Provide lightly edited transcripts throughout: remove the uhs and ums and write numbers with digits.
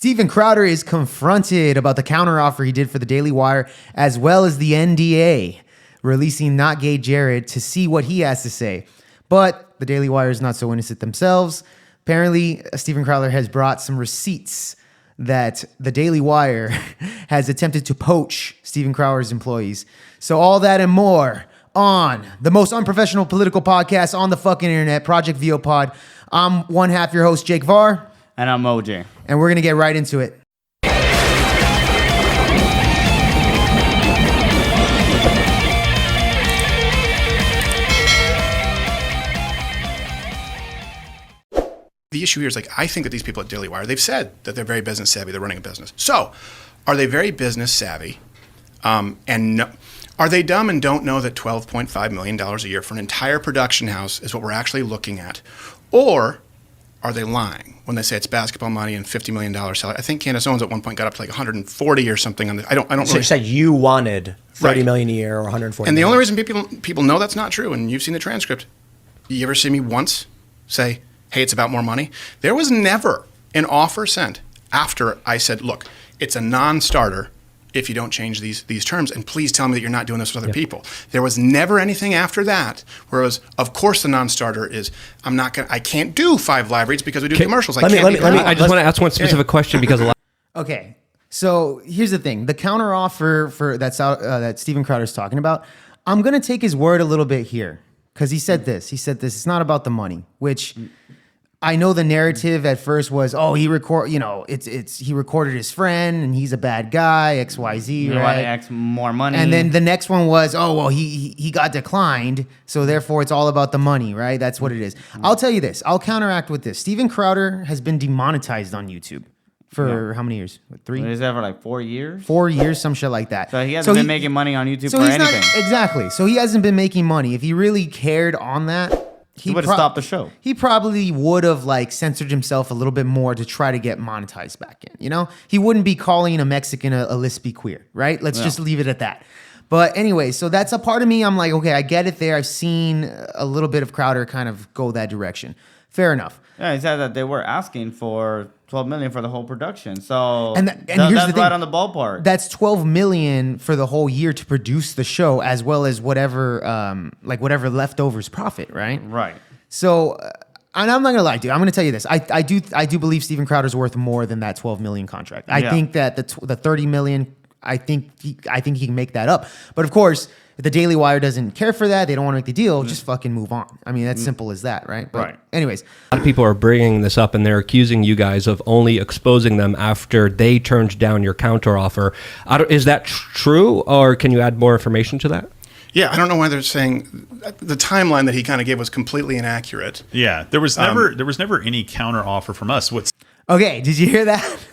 Steven Crowder is confronted about the counteroffer he did for the Daily Wire, as well as the NDA, releasing Not Gay Jared to see what he has to say. But the Daily Wire is not so innocent themselves. Apparently, Steven Crowder has brought some receipts that the Daily Wire has attempted to poach Steven Crowder's employees. So all that and more on the most unprofessional political podcast on the fucking internet, Project VO Pod. I'm one half your host, Jake Varr. And I'm OJ. And we're going to get right into it. The issue here is, like, I think that these people at Daily Wire, they've said that they're very business savvy. They're running a business. So are they very business savvy? Are they dumb and don't know that $12.5 million a year for an entire production house is what we're actually looking at? Or are they lying when they say it's basketball money and $50 million salary? I think Candace Owens at one point got up to like 140 or something. I don't So really. you said you wanted $30 Right. million a year or 140 And the million. only reason people know that's not true, and you've seen the transcript, you ever see me once say, hey, it's about more money? There was never an offer sent after I said, look, it's a non-starter if you don't change these terms, and please tell me that you're not doing this with other people. There was never anything after that where it was, of course the non-starter is, I can't do 5 live reads because we do commercials. I just want to ask one specific question because a lot. Okay, so here's the thing. The counteroffer for that Steven Crowder's talking about, I'm going to take his word a little bit here because he said this. It's not about the money, which I know the narrative at first was, oh, he recorded his friend and he's a bad guy, XYZ, You right? want to ask more money. And then the next one was, oh, well, he got declined, so therefore it's all about the money, right? That's what it is. I'll tell you this. I'll counteract with this. Steven Crowder has been demonetized on YouTube for how many years? What, 3? Is that for like 4 years? 4 years, some shit like that. So he hasn't been making money on YouTube for anything. Exactly. So he hasn't been making money. If he really cared on that, He would have stopped the show. He probably would have censored himself a little bit more to try to get monetized back in. You know, he wouldn't be calling a Mexican a lispy queer, right? Let's just leave it at that. But anyway, so that's a part of me. I'm like, okay, I get it there. I've seen a little bit of Crowder kind of go that direction. Fair enough. Yeah, he said that they were asking for $12 million for the whole production. So and here's that's the thing. right on the ballpark. That's $12 million for the whole year to produce the show, as well as whatever leftovers profit, right? Right. So, and I'm not gonna lie, dude. I'm gonna tell you this. I do believe Steven Crowder's worth more than that $12 million contract. I think that the $30 million. I think he can make that up. But of course, if the Daily Wire doesn't care for that, they don't want to make the deal. Just fucking move on. I mean, that's simple as that, right? But right. Anyways, A lot of people are bringing this up and they're accusing you guys of only exposing them after they turned down your counteroffer. Is that true, or can you add more information to that? Yeah, I don't know why they're saying the timeline that he kind of gave was completely inaccurate. Yeah, there was never any counter offer from us. okay. Did you hear that?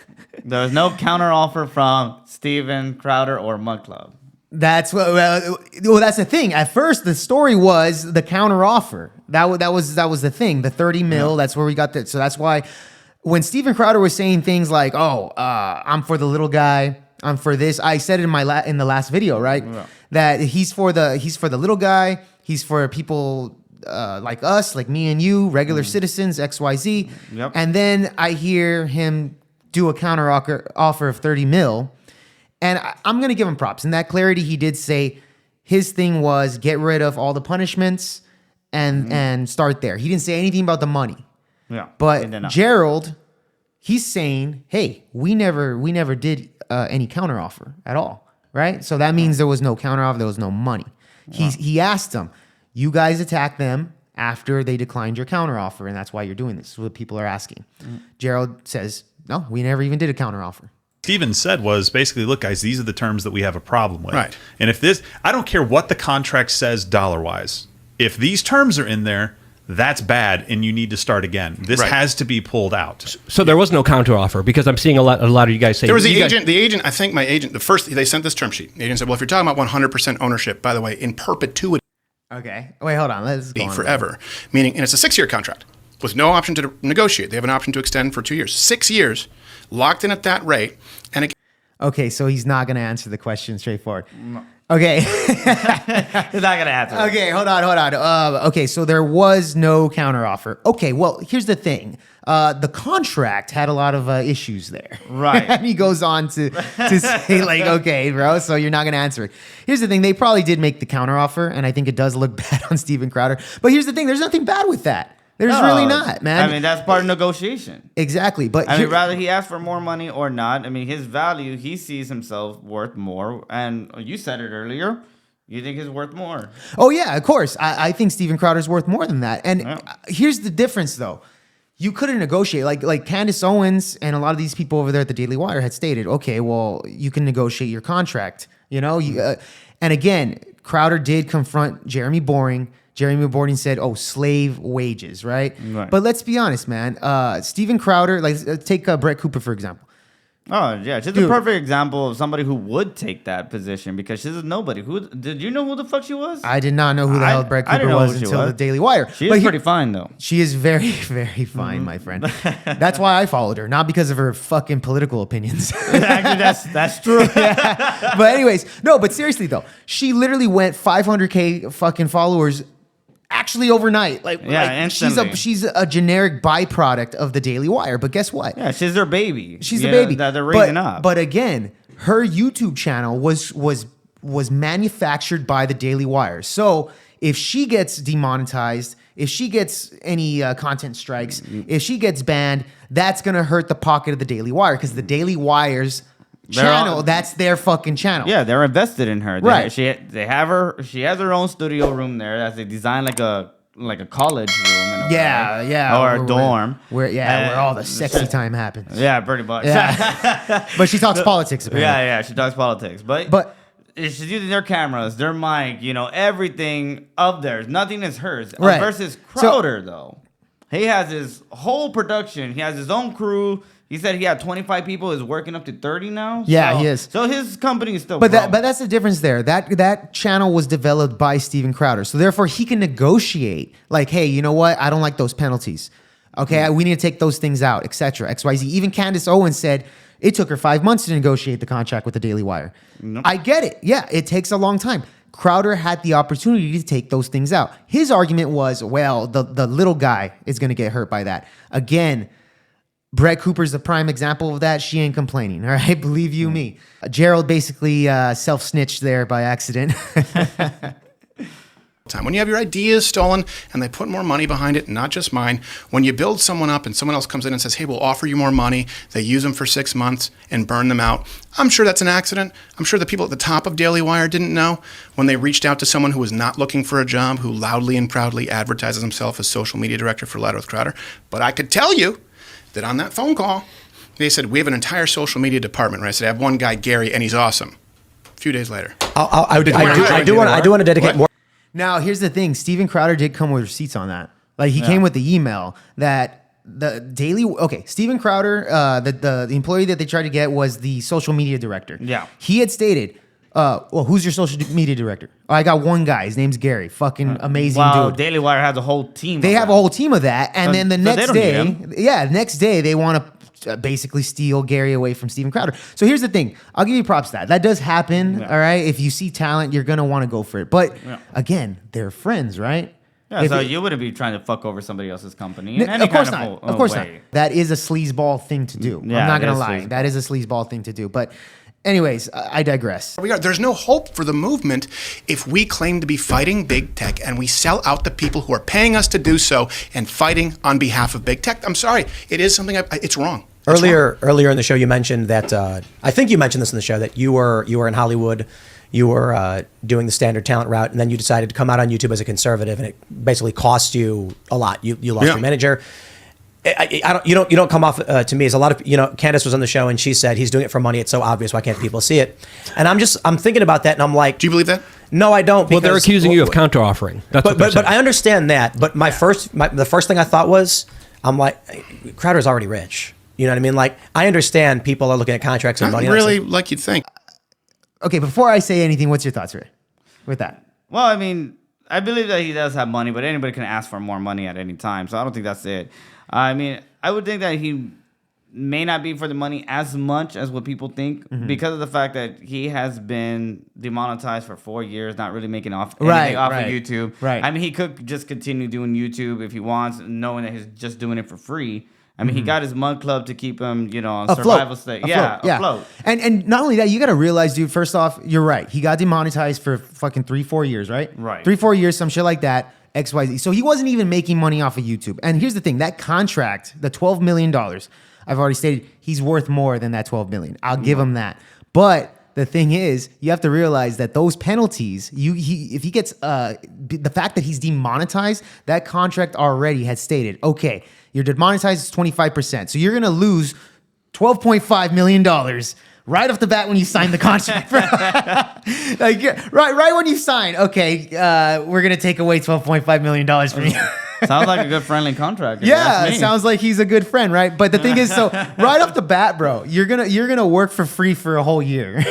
There was no counter offer from Steven Crowder or Mud Club. That's what. Well, that's the thing. At first, the story was the counter offer. That was the thing. The 30 mil. That's where we got that. So that's why when Steven Crowder was saying things like, "Oh, I'm for the little guy. I'm for this." I said it in the last video, right? Yeah. That he's for the little guy. He's for people like us, like me and you, regular citizens, XYZ. Yep. And then I hear him do a counter offer of 30 mil. And I'm going to give him props. In that clarity, he did say his thing was get rid of all the punishments and start there. He didn't say anything about the money. Yeah. But Gerald, he's saying, hey, we never did any counteroffer at all, right? So that means there was no counteroffer, there was no money. He asked them, you guys attacked them after they declined your counteroffer, and that's why you're doing this. This is what people are asking. Gerald says, no, we never even did a counteroffer. Steven said was basically, look, guys, these are the terms that we have a problem with. Right. And if this, I don't care what the contract says dollar-wise. If these terms are in there, that's bad, and you need to start again. This has to be pulled out. So there was no counteroffer, because I'm seeing a lot of you guys say there was the agent. I think my agent. The first they sent this term sheet. The agent said, "Well, if you're talking about 100% ownership, by the way, in perpetuity, okay, wait, hold on, let's go on forever, meaning, and it's a 6-year contract with no option to negotiate. They have an option to extend for 2 years, 6 years, locked in at that rate, and again, okay, so he's not going to answer the question straightforward. No. Okay. He's not going to answer. Okay, hold on. Okay, so there was no counteroffer. Okay, well, here's the thing. the contract had a lot of issues there. Right. And he goes on to say, like, okay, bro, so you're not going to answer it. Here's the thing. They probably did make the counteroffer, and I think it does look bad on Steven Crowder. But here's the thing. There's nothing bad with that. There's really not, man. I mean, that's part of negotiation. Exactly. But I mean, rather he asks for more money or not, I mean, his value, he sees himself worth more. And you said it earlier. You think he's worth more. Oh, yeah, of course. I think Steven Crowder's worth more than that. And here's the difference, though. You couldn't negotiate. Like Candace Owens and a lot of these people over there at the Daily Wire had stated, okay, well, you can negotiate your contract. You know? And again, Crowder did confront Jeremy Boring. Jeremy Boring said, oh, slave wages, right? But let's be honest, man. Steven Crowder, like take Brett Cooper, for example. Oh, yeah. She's a perfect example of somebody who would take that position because she's a nobody. Did you know who the fuck she was? I did not know who the hell Brett Cooper was until the Daily Wire. She is pretty fine, though. She is very, very fine, my friend. That's why I followed her, not because of her fucking political opinions. Actually, that's true. Yeah. But anyways, no, but seriously, though, she literally went 500K fucking followers actually overnight. Instantly. She's a generic byproduct of the Daily Wire. But guess what? Yeah, she's their baby. She's the baby that they're raising up. But again, her YouTube channel was manufactured by the Daily Wire. So if she gets demonetized, if she gets any content strikes, if she gets banned, that's gonna hurt the pocket of the Daily Wire because the Daily Wire's channel, that's their fucking channel. Yeah, they're invested in her. Right. She has her own studio room there that they designed like a college room. Yeah. Or a dorm. Where all the sexy time happens. Yeah, pretty much. Yeah. But she talks politics, apparently. Yeah, she talks politics. But she's using their cameras, their mic, everything of theirs. Nothing is hers. Right. Versus Crowder, though. He has his whole production. He has his own crew. He said he had 25 people. Is working up to 30 now. Yeah, he is. So his company is still. But that's the difference there. That channel was developed by Steven Crowder, so therefore he can negotiate. Like, hey, you know what? I don't like those penalties. Okay, we need to take those things out, etc. XYZ. Even Candace Owens said it took her 5 months to negotiate the contract with the Daily Wire. Nope. I get it. Yeah, it takes a long time. Crowder had the opportunity to take those things out. His argument was, well, the little guy is going to get hurt by that. Again, Brett Cooper's the prime example of that. She ain't complaining, all right? Believe you me. Gerald basically self-snitched there by accident. When you have your ideas stolen and they put more money behind it, not just mine, when you build someone up and someone else comes in and says, hey, we'll offer you more money, they use them for 6 months and burn them out, I'm sure that's an accident. I'm sure the people at the top of Daily Wire didn't know when they reached out to someone who was not looking for a job, who loudly and proudly advertises himself as social media director for Louder with Crowder. But I could tell you that on that phone call, they said, we have an entire social media department. Right? I said, I have one guy, Gary, and he's awesome. A few days later. I do want to dedicate more. Now, here's the thing. Steven Crowder did come with receipts on that. Like, he came with the email that the Daily... Okay, Steven Crowder, the employee that they tried to get was the social media director. Yeah. He had stated, well, who's your social media director? Oh, I got one guy. His name's Gary. Fucking amazing dude. Daily Wire has a whole team. They have a whole team of that. And then the next day, they want to basically steal Gary away from Steven Crowder. So here's the thing. I'll give you props to that. That does happen, all right? If you see talent, you're going to want to go for it. But again, they're friends, right? Yeah, so you wouldn't be trying to fuck over somebody else's company in any of course kind not. Of course not. That is a sleazeball thing to do. Yeah, I'm not going to lie. That is a sleazeball thing to do. But anyways, I digress. There's no hope for the movement if we claim to be fighting big tech and we sell out the people who are paying us to do so and fighting on behalf of big tech. I'm sorry. It is something, it's wrong. Earlier in the show, you mentioned that, I think you mentioned this in the show, that you were in Hollywood, you were doing the standard talent route, and then you decided to come out on YouTube as a conservative, and it basically cost you a lot. You lost your manager. You don't come off to me as a lot of, Candace was on the show and she said he's doing it for money. It's so obvious. Why can't people see it? And I'm thinking about that and I'm like, do you believe that? No, I don't. Well, they're accusing you of counter-offering. But I understand that. But the first thing I thought was, I'm like, Crowder's already rich. You know what I mean? Like, I understand people are looking at contracts and Not money. really like you'd think. Okay, before I say anything, what's your thoughts, Ray, with that? Well, I mean, I believe that he does have money, but anybody can ask for more money at any time. So I don't think that's it. I mean, I would think that he may not be for the money as much as what people think because of the fact that he has been demonetized for 4 years, not really making anything off of YouTube. Right. I mean, he could just continue doing YouTube if he wants, knowing that he's just doing it for free. I mean, he got his mud club to keep him, on Afloat. survival state. Yeah, Yeah. afloat. And not only that, you got to realize, dude, first off, you're right. He got demonetized for fucking 3-4 years, right? Right. 3-4 years, some shit like that. XYZ. So he wasn't even making money off of YouTube. And here's the thing, that contract, the $12 million, I've already stated, he's worth more than that $12 million. I'll give him that. But the thing is, you have to realize that those penalties, if he gets the fact that he's demonetized, that contract already has stated, okay, you're demonetized, it's 25%. So you're gonna lose $12.5 million right off the bat when you sign the contract. Like, right when you sign, okay, we're gonna take away $12.5 million from you. Sounds like a good friendly contract. if you Yeah, ask me. it sounds like he's a good friend, right? But the thing is, so right off the bat, bro, you're gonna work for free for a whole year.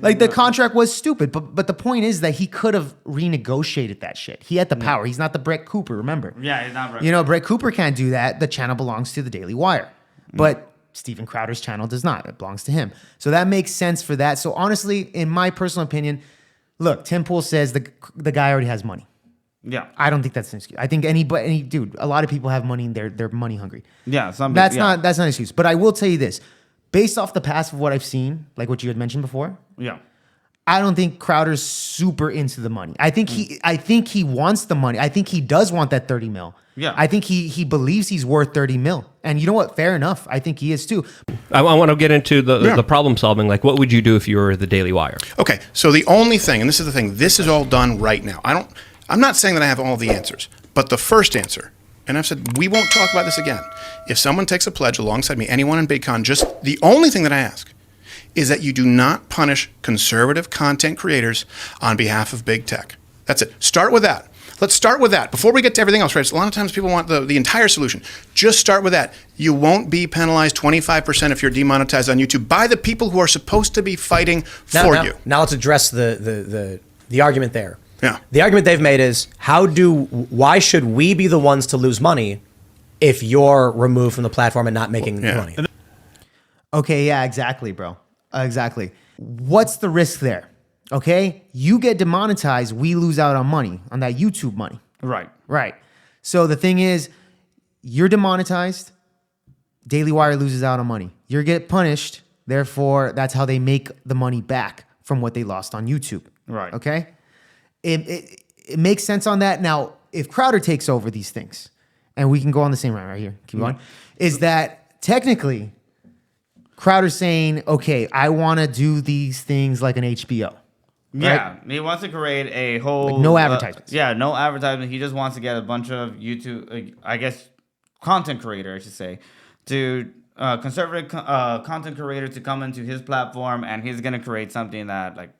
Like the contract was stupid, but the point is that he could have renegotiated that shit. He had the power. He's not the Brett Cooper, remember? Yeah, he's not right. Brett Cooper can't do that. The channel belongs to the Daily Wire, but Steven Crowder's channel does not. It belongs to him. So that makes sense for that. So honestly, in my personal opinion, look, Tim Pool says the guy already has money. Yeah. I don't think that's an excuse. I think any dude, a lot of people have money and they're money hungry. Yeah, That's not an excuse. But I will tell you this, based off the past of what I've seen, like what you had mentioned before, Yeah. I don't think Crowder's super into the money. I think he wants the money. I think he does want that 30 mil. Yeah. I think he believes he's worth 30 mil. And you know what? Fair enough. I think he is too. I want to get into the problem solving. Like, what would you do if you were the Daily Wire? Okay, so the only thing, and this is the thing, this is all done right now. I'm not saying that I have all the answers, but the first answer, and I've said we won't talk about this again. If someone takes a pledge alongside me, anyone in BigCon, just the only thing that I ask is that you do not punish conservative content creators on behalf of big tech. That's it. Start with that. Let's start with that. Before we get to everything else, right? So a lot of times people want the entire solution. Just start with that. You won't be penalized 25% if you're demonetized on YouTube by the people who are supposed to be fighting for you. Now let's address the argument there. Yeah. The argument they've made is why should we be the ones to lose money if you're removed from the platform and not making money? Okay, yeah, exactly, bro. Exactly. What's the risk there? Okay, you get demonetized, we lose out on money, on that YouTube money. Right. Right. So the thing is, you're demonetized, Daily Wire loses out on money. You get punished, therefore, that's how they make the money back from what they lost on YouTube. Right. Okay? It makes sense on that. Now, if Crowder takes over these things, and we can go on the same round right here, keep going, is that technically Crowder's saying, okay, I want to do these things like an HBO. Yeah, he wants to create a whole... Like no advertisements. No advertisement. He just wants to get a bunch of YouTube, content creator, I should say, to conservative content creator to come into his platform, and he's going to create something that, like,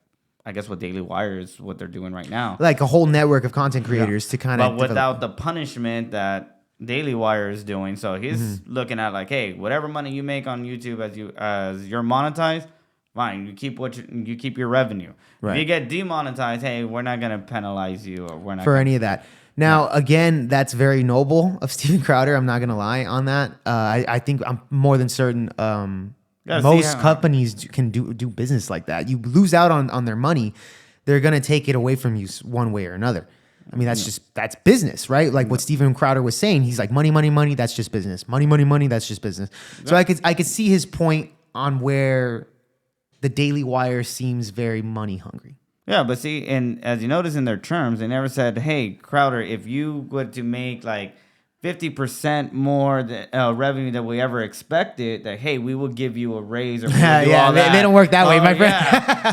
I guess what Daily Wire is what they're doing right now. Like a whole network of content creators to kind of... But without the punishment that Daily Wire is doing. So he's looking at like, hey, whatever money you make on YouTube as you're monetized, fine, you keep your revenue. Right. If you get demonetized, hey, we're not gonna penalize you, or we're not for any of that. Now, again, that's very noble of Steven Crowder. I'm not gonna lie on that. I think I'm more than certain. Most companies can do business like that. You lose out on their money, they're gonna take it away from you one way or another. I mean, that's business, right? Like what Steven Crowder was saying. He's like, money, money, money. That's just business. Money, money, money. That's just business. So I could see his point on where the Daily Wire seems very money hungry. Yeah, but see, and as you notice in their terms, they never said, hey, Crowder, if you were to make like 50% more revenue than we ever expected, that, hey, we will give you a raise. Or we'll do all that. They don't work that way, my friend.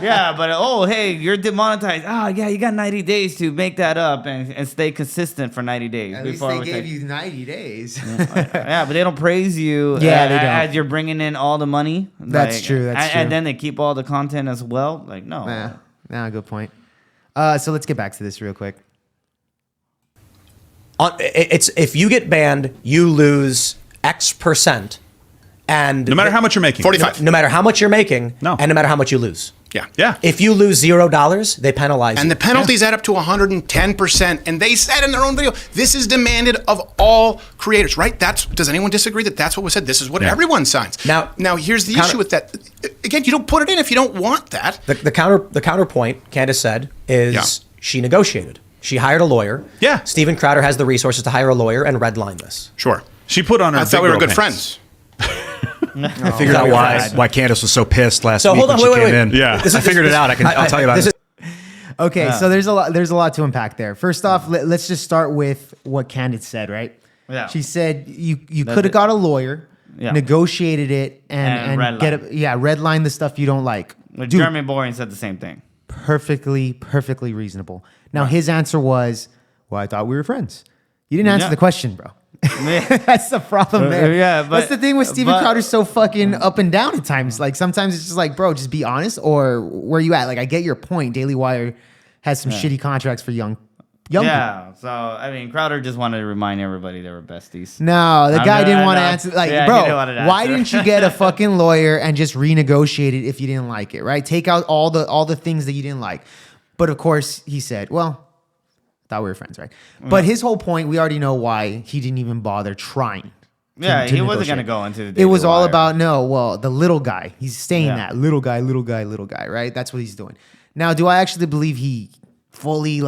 Yeah, but, hey, you're demonetized. You got 90 days to make that up and stay consistent for 90 days. At least they gave you 90 days. Yeah, but they don't praise you they don't. as you're bringing in all the money. That's true. That's true. And then they keep all the content as well. Like, no. Good point. So let's get back to this real quick. It's if you get banned, you lose X%, and no matter how much you're making, 45. No matter how much you're making, No. and no matter how much you lose. Yeah. If you lose $0, they penalize you. And the penalties add up to 110%. And they said in their own video, this is demanded of all creators, right? Does anyone disagree that that's what was said? This is what everyone signs. Now here's the issue with that. Again, you don't put it in if you don't want that. The counterpoint, Candens said, is she negotiated. She hired a lawyer. Yeah. Steven Crowder has the resources to hire a lawyer and redline this. Sure. She put on her. I thought big we were girl good pants. friends. I figured out why Candace was so pissed last So week hold on, when she wait, came wait. in. Yeah. I figured it out. I'll tell you about it. Okay, so there's a lot to unpack there. First off, let's just start with what Candens said, right? Yeah. She said you could have got a lawyer, Yeah. negotiated it, and redline the stuff you don't like. Dude, Jeremy Boring said the same thing. perfectly reasonable. Now his answer was, "Well, I thought we were friends." You didn't answer Yeah. the question, bro. That's the problem there. Yeah, but- that's the thing with Steven but- Crowder's so fucking up and down at times. Like sometimes it's just like, bro, just be honest, or where you at? Like I get your point. Daily Wire has some shitty contracts for young people. Yeah, so I mean, Crowder just wanted to remind everybody they were besties. No, the guy didn't want to no. answer. Like, Yeah, he bro, didn't want to why answer. didn't you get a fucking lawyer and just renegotiate it if you didn't like it? Right? Take out all the things that you didn't like. But of course, he said, "Well, thought we were friends, right?" But his whole point, we already know why he didn't even bother trying. Yeah, he wasn't negotiate. going to go into the It Daily was all Wire. about the little guy. He's saying Yeah. that little guy, right? That's what he's doing. Now, do I actually believe he fully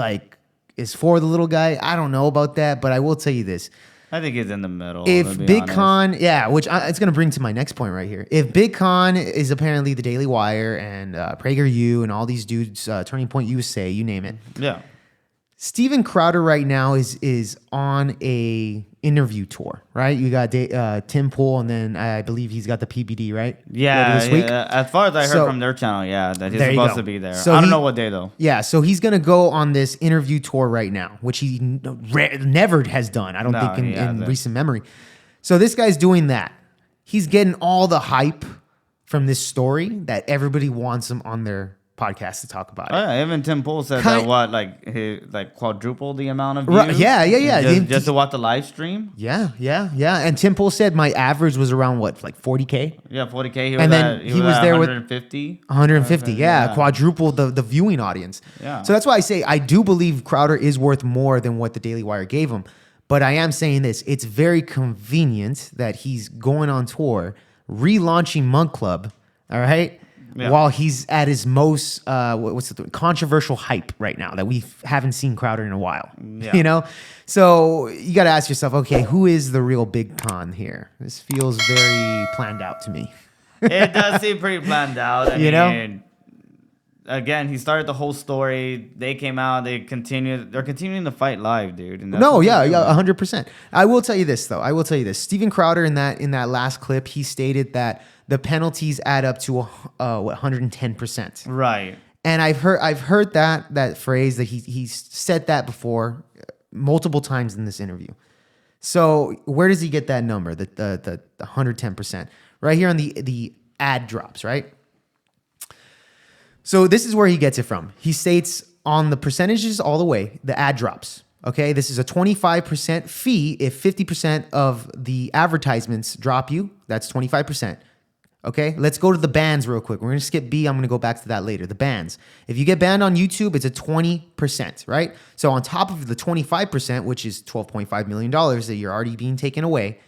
is for the little guy? I don't know about that, but I will tell you this. I think he's in the middle. If to be Big honest. Con, it's going to bring to my next point right here. If Big Con is apparently the Daily Wire and PragerU and all these dudes, Turning Point USA, you name it. Yeah. Steven Crowder right now is on a interview tour, right? You got Tim Pool, and then I believe he's got the PBD, right? Yeah, this week. as far as I heard So- from their channel, that he's There you supposed go. to be there. So I don't he- know what day though. Yeah, so he's gonna go on this interview tour right now, which he never has done. I don't No, think he in hasn't. recent memory. So this guy's doing that. He's getting all the hype from this story that everybody wants him on their podcast to talk about it. Oh, yeah, even Tim Pool said Kind- that he quadrupled the amount of views. Right, yeah. Just to watch the live stream. Yeah. And Tim Pool said my average was around 40K? Yeah, 40K. He And was then at, he was there with 150. 150, Yeah. quadrupled the viewing audience. Yeah. So that's why I say I do believe Crowder is worth more than what the Daily Wire gave him. But I am saying this, it's very convenient that he's going on tour, relaunching Monk Club, all right? Yeah. While he's at his most controversial hype right now that we haven't seen Crowder in a while. Yeah. You know? So you got to ask yourself, okay, who is the real Big Con here? This feels very planned out to me. It does seem pretty planned out. I You know? mean, again, he started the whole story. They came out. They're continuing to fight live, dude. And that's No, what yeah, they're doing. 100%. I will tell you this though. Steven Crowder in that last clip, he stated that the penalties add up to 110%. Right. And I've heard that phrase that he's said that before multiple times in this interview. So where does he get that number? The 110%. Right here on the ad drops, right? So this is where he gets it from. He states on the percentages all the way, the ad drops. Okay, this is a 25% fee. If 50% of the advertisements drop you, that's 25%. Okay, let's go to the bans real quick. We're going to skip B. I'm going to go back to that later. The bans. If you get banned on YouTube, it's a 20%, right? So on top of the 25%, which is $12.5 million that you're already being taken away,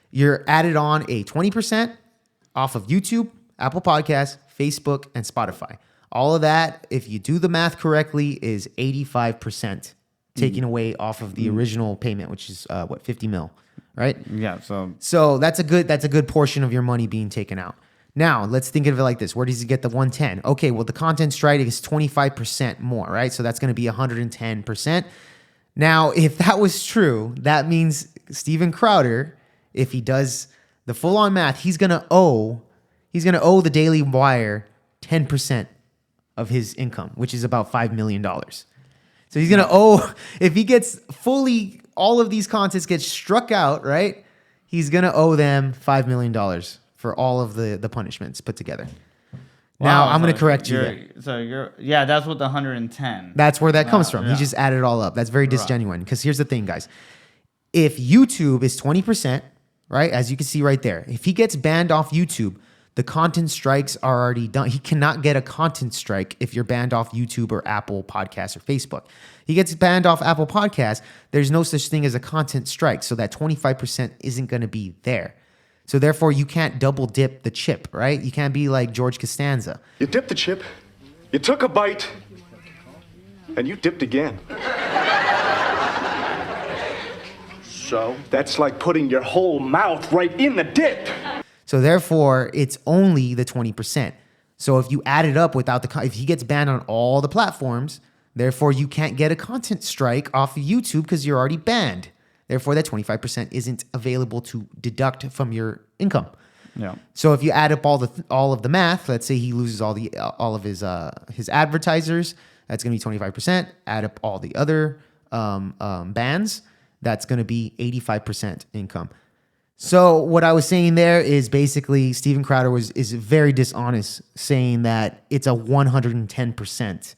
you're added on a 20% off of YouTube, Apple Podcasts, Facebook, and Spotify. All of that, if you do the math correctly, is 85% taken away off of the original payment, which is 50 mil, right? Yeah. So that's a good portion of your money being taken out. Now let's think of it like this: where does he get the 110? Okay, well the content strike is 25% more, right? So that's going to be 110%. Now, if that was true, that means Steven Crowder, if he does the full-on math, he's gonna owe the Daily Wire 10% of his income, which is about $5 million. So he's gonna owe, if he gets fully, all of these contents get struck out, right? He's gonna owe them $5 million for all of the punishments put together. Now I'm gonna correct you there. That's what the 110. That's where that comes from. Yeah. He just added it all up. That's very disgenuine. Because here's the thing, guys. If YouTube is 20%, right, as you can see right there, if he gets banned off YouTube, the content strikes are already done. He cannot get a content strike if you're banned off YouTube or Apple Podcasts or Facebook. He gets banned off Apple Podcasts, there's no such thing as a content strike. So that 25% isn't going to be there. So therefore, you can't double dip the chip, right? You can't be like George Costanza. You dipped the chip, you took a bite, and you dipped again. So that's like putting your whole mouth right in the dip. So therefore, it's only the 20%. So if you add it up without if he gets banned on all the platforms, therefore you can't get a content strike off of YouTube because you're already banned. Therefore, that 25% isn't available to deduct from your income. Yeah. So if you add up all of the math, let's say he loses all of his advertisers, that's going to be 25%. Add up all the other bans, that's going to be 85% income. So what I was saying there is basically Steven Crowder is very dishonest, saying that it's a 110%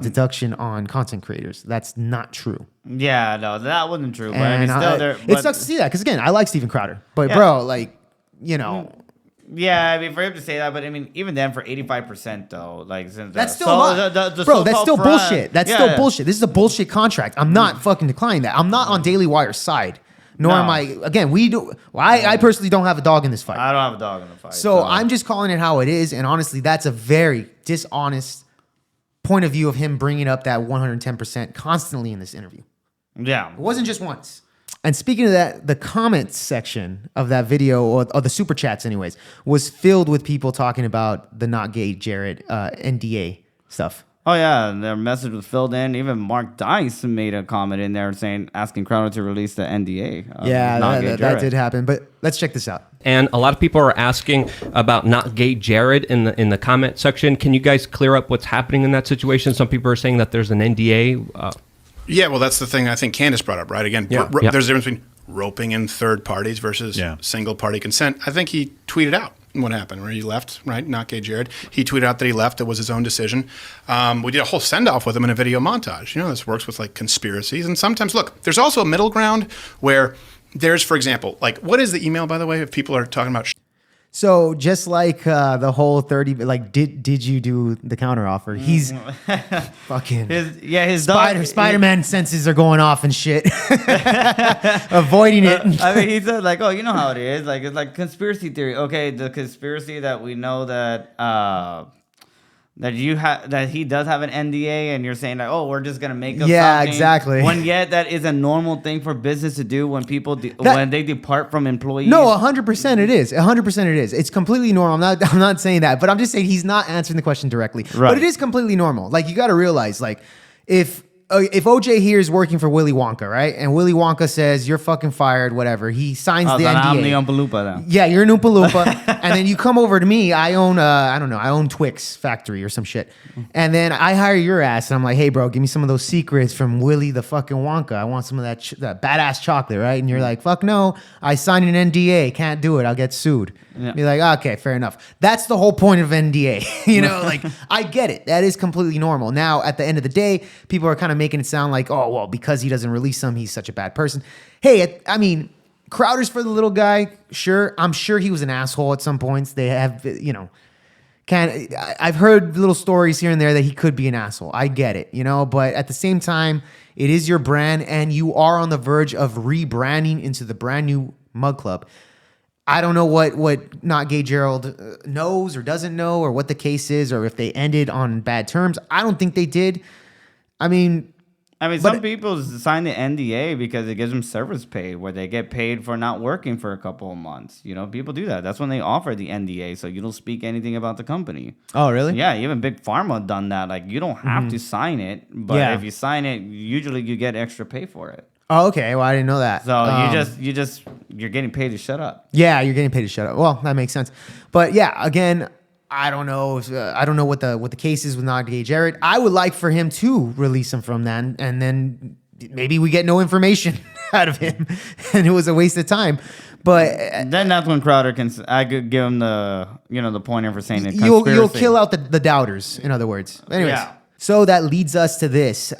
deduction on content creators. That's not true. Yeah, no, that wasn't true. But And I mean, still, there. it sucks to see that because again, I like Steven Crowder, but bro, like, you know. Yeah, I mean, for him to say that, but I mean, even then, for 85% though, like that's still a lot. Bro, that's still bullshit. That's still bullshit. This is a bullshit contract. I'm not fucking declining that. I'm not on Daily Wire's side. Nor am I. Again, we do. Well, I personally don't have a dog in this fight. I don't have a dog in the fight. So I'm just calling it how it is, and honestly, that's a very dishonest point of view of him bringing up that 110% constantly in this interview. Yeah, it wasn't just once. And speaking of that, the comments section of that video, or the super chats, anyways, was filled with people talking about the not gay Jared NDA stuff. Oh yeah, their message was filled in. Even Mark Dice made a comment in there asking Crowder to release the NDA. That did happen. But let's check this out. And a lot of people are asking about not gay Jared in the comment section. Can you guys clear up what's happening in that situation? Some people are saying that there's an NDA. Yeah, well, that's the thing I think Candens brought up, right? Again, there's a difference between roping in third parties versus single party consent. I think he tweeted out what happened, where he left, right? Not gay Jared. He tweeted out that he left. It was his own decision. We did a whole send-off with him in a video montage. You know, this works with like conspiracies. And sometimes, look, there's also a middle ground where there's, for example, like, what is the email, by the way, if people are talking about So just like the whole 30, like, did you do the counteroffer? He's fucking his Spider-Man senses are going off and shit, avoiding it. I mean, he said like, oh, you know how it is. Like it's like conspiracy theory. Okay, the conspiracy that we know that that he does have an NDA, and you're saying like, oh, we're just gonna make up something. Exactly. When yet that is a normal thing for business to do when people when they depart from employees. No, 100% it is. 100% it is. It's completely normal. I'm not saying that, but I'm just saying he's not answering the question directly. Right. But it is completely normal. Like, you got to realize, like, if OJ here is working for Willy Wonka, right? And Willy Wonka says, you're fucking fired, whatever. He signs the NDA. I'm the Oompa Loompa now. Yeah, you're an Oompa Loompa. And then you come over to me. I own, I own Twix factory or some shit. And then I hire your ass. And I'm like, hey, bro, give me some of those secrets from Willy the fucking Wonka. I want some of that badass chocolate, right? And you're like, fuck no. I signed an NDA. Can't do it. I'll get sued. Yeah. Be like, okay, fair enough. That's the whole point of NDA. You know, like, I get it. That is completely normal. Now, at the end of the day, people are kind of making it sound like, oh, well, because he doesn't release them, he's such a bad person. Hey, I mean, Crowder's for the little guy. Sure. I'm sure he was an asshole at some points. They have, you know, I've heard little stories here and there that he could be an asshole. I get it, you know, but at the same time, it is your brand and you are on the verge of rebranding into the brand new Mug Club. I don't know what Not Gay Gerald knows or doesn't know, or what the case is, or if they ended on bad terms. I don't think they did. I mean, some people sign the NDA because it gives them service pay, where they get paid for not working for a couple of months. You know, people do that. That's when they offer the NDA, so you don't speak anything about the company. Oh, really? Yeah, even Big Pharma done that. Like, you don't have to sign it, but if you sign it, usually you get extra pay for it. Oh, okay. Well, I didn't know that. So you're getting paid to shut up. Yeah, you're getting paid to shut up. Well, that makes sense. But yeah, again, I don't know. I don't know what the case is with Not Gay Jared. I would like for him to release him from that, and then maybe we get no information out of him, and it was a waste of time. But then that's when Crowder I could give him the pointer for saying it. You'll kill out the doubters. In other words, anyways. Yeah. So that leads us to this.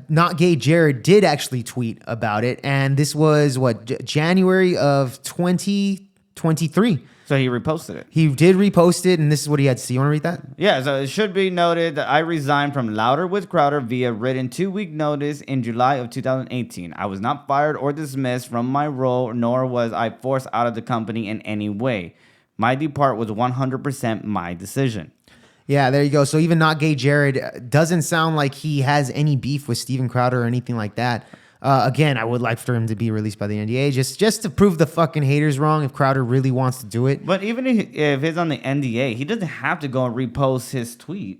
Not Gay Jared did actually tweet about it, and this was January of 2023. So he reposted it. He did repost it, and this is what he had to say. You want to read that? Yeah, so it should be noted that I resigned from Louder with Crowder via written 2-week notice in July of 2018. I was not fired or dismissed from my role, nor was I forced out of the company in any way. My depart was 100% my decision. Yeah, there you go. So even Not Gay Jared doesn't sound like he has any beef with Steven Crowder or anything like that. Again, I would like for him to be released by the NDA just to prove the fucking haters wrong if Crowder really wants to do it. But even if it's on the NDA, he doesn't have to go and repost his tweet.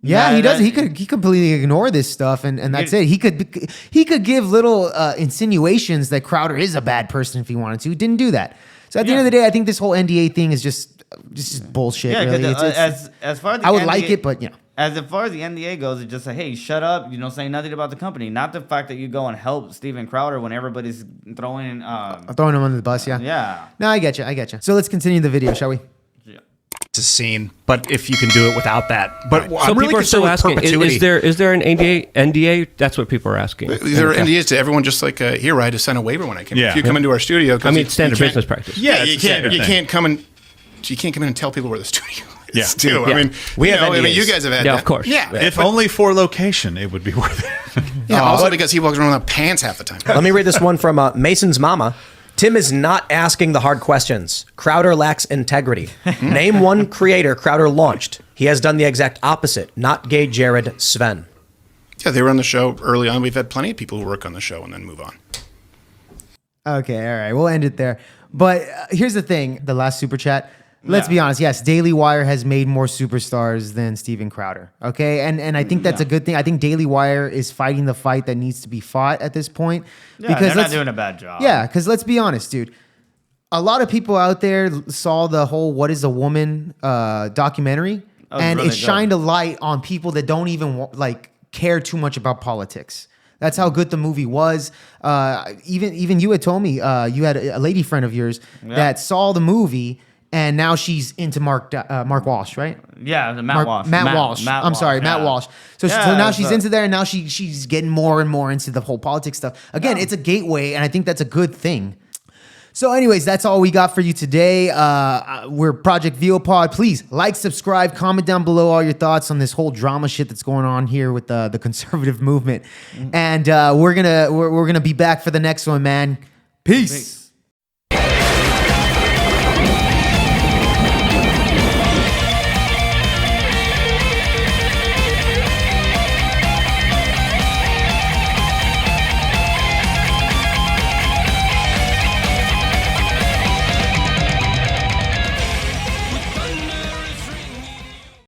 Yeah, he does. He could completely ignore this stuff, and that's it. He could give little insinuations that Crowder is a bad person if he wanted to. He didn't do that. So at the end of the day, I think this whole NDA thing is just bullshit. Yeah, really. as far as the I would NDA, like it, but as far as the NDA goes, it's just like, hey, shut up. You don't say nothing about the company. Not the fact that you go and help Steven Crowder when everybody's throwing. Throwing him under the bus. Yeah. Yeah. No, I get you. So let's continue the video, shall we? It's a scene, but if you can do it without that. But So I'm really people are still concerned with asking, perpetuity. is there an NDA? That's what people are asking. There are NDAs to everyone, just like here. I had to sign a waiver when I came. Yeah. If you come into our studio, I mean, standard business practice. Yeah, you it's a standard thing. can't come in and tell people where the studio is. Yeah. Too. Yeah. I mean, We have I mean, NDAs. you guys have had Yeah, that. of course. Yeah. If only for location, it would be worth it. Yeah. Also because he walks around without pants half the time. Let me read this one from Mason's mama. Tim is not asking the hard questions. Crowder lacks integrity. Name one creator Crowder launched. He has done the exact opposite. Not gay Jared, Sven. Yeah, they were on the show early on. We've had plenty of people who work on the show and then move on. Okay, all right. We'll end it there. But here's the thing. The last super chat. Let's be honest. Yes, Daily Wire has made more superstars than Steven Crowder. Okay, and I think that's a good thing. I think Daily Wire is fighting the fight that needs to be fought at this point. Yeah, they're not doing a bad job. Yeah, because let's be honest, dude. A lot of people out there saw the whole "What Is a Woman" documentary, and really it shined a light on people that don't even care too much about politics. That's how good the movie was. Even you had told me you had a lady friend of yours that saw the movie. And now she's into Mark Walsh, right? Yeah, Matt Walsh. Matt Walsh. I'm sorry, Matt Walsh. So now she's into there, and now she's getting more and more into the whole politics stuff. Again, it's a gateway, and I think that's a good thing. So anyways, that's all we got for you today. We're Project VOPod. Please like, subscribe, comment down below all your thoughts on this whole drama shit that's going on here with the conservative movement. And we're gonna be back for the next one, man. Peace.